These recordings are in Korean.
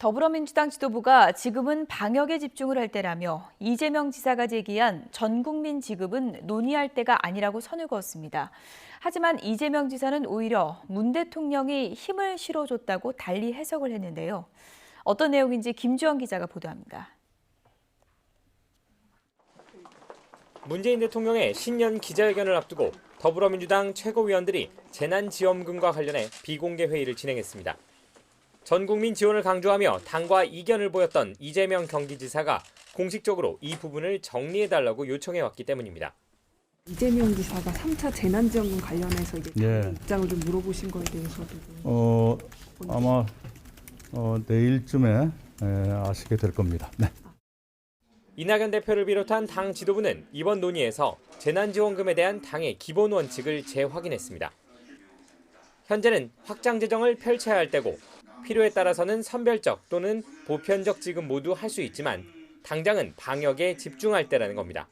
더불어민주당 지도부가 지금은 방역에 집중을 할 때라며 이재명 지사가 제기한 전 국민 지급은 논의할 때가 아니라고 선을 그었습니다. 하지만 이재명 지사는 오히려 문 대통령이 힘을 실어줬다고 달리 해석을 했는데요. 어떤 내용인지 김주영 기자가 보도합니다. 문재인 대통령의 신년 기자회견을 앞두고 더불어민주당 최고위원들이 재난지원금과 관련해 비공개 회의를 진행했습니다. 전 국민 지원을 강조하며 당과 이견을 보였던 이재명 경기지사가 공식적으로 이 부분을 정리해달라고 요청해왔기 때문입니다. 이재명 지사가 3차 재난지원금 관련해서 이제 입장을 좀 물어보신 거에 대해서도 아마 내일쯤에 아시게 될 겁니다. 네. 이낙연 대표를 비롯한 당 지도부는 이번 논의에서 재난지원금에 대한 당의 기본 원칙을 재확인했습니다. 현재는 확장 재정을 펼쳐야 할 때고 필요에 따라서는 선별적 또는 보편적 지급 모두 할 수 있지만 당장은 방역에 집중할 때라는 겁니다.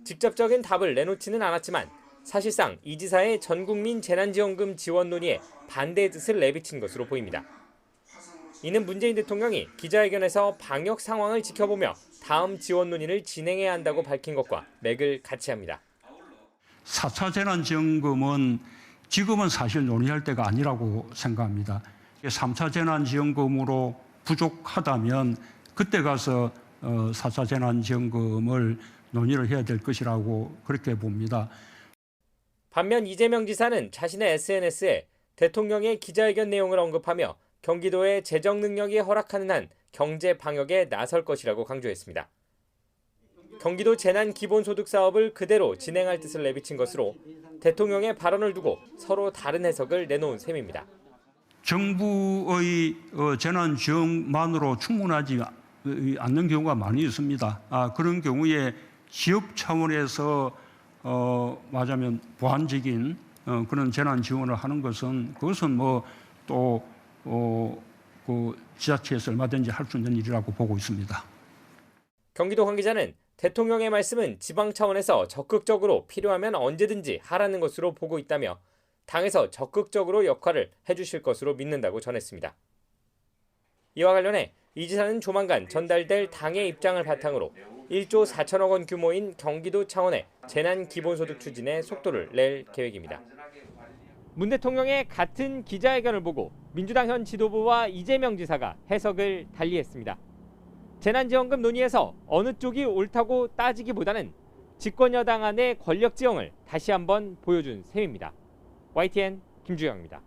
직접적인 답을 내놓지는 않았지만 사실상 이 지사의 전국민 재난지원금 지원 논의에 반대의 뜻을 내비친 것으로 보입니다. 이는 문재인 대통령이 기자회견에서 방역 상황을 지켜보며 다음 지원 논의를 진행해야 한다고 밝힌 것과 맥을 같이 합니다. 4차 재난지원금은 지금은 사실 논의할 때가 아니라고 생각합니다. 3차 재난지원금으로 부족하다면 그때 가서 4차 재난지원금을 논의를 해야 될 것이라고 그렇게 봅니다. 반면 이재명 지사는 자신의 SNS에 대통령의 기자회견 내용을 언급하며 경기도의 재정 능력이 허락하는 한 경제 방역에 나설 것이라고 강조했습니다. 경기도 재난기본소득 사업을 그대로 진행할 뜻을 내비친 것으로 대통령의 발언을 두고 서로 다른 해석을 내놓은 셈입니다. 정부의 재난지원만으로 충분하지 않는 경우가 많이 있습니다. 그런 경우에 지역 차원에서 말하자면 보완적인 그런 재난지원을 하는 것은 그것은 그 지자체에서 얼마든지 할 수 있는 일이라고 보고 있습니다. 경기도 관계자는 대통령의 말씀은 지방 차원에서 적극적으로 필요하면 언제든지 하라는 것으로 보고 있다며 당에서 적극적으로 역할을 해주실 것으로 믿는다고 전했습니다. 이와 관련해 이 지사는 조만간 전달될 당의 입장을 바탕으로 1조 4천억 원 규모인 경기도 차원의 재난기본소득 추진에 속도를 낼 계획입니다. 문 대통령의 같은 기자회견을 보고 민주당 현 지도부와 이재명 지사가 해석을 달리했습니다. 재난지원금 논의에서 어느 쪽이 옳다고 따지기보다는 집권 여당 안의 권력 지형을 다시 한번 보여준 셈입니다. YTN 김주영입니다.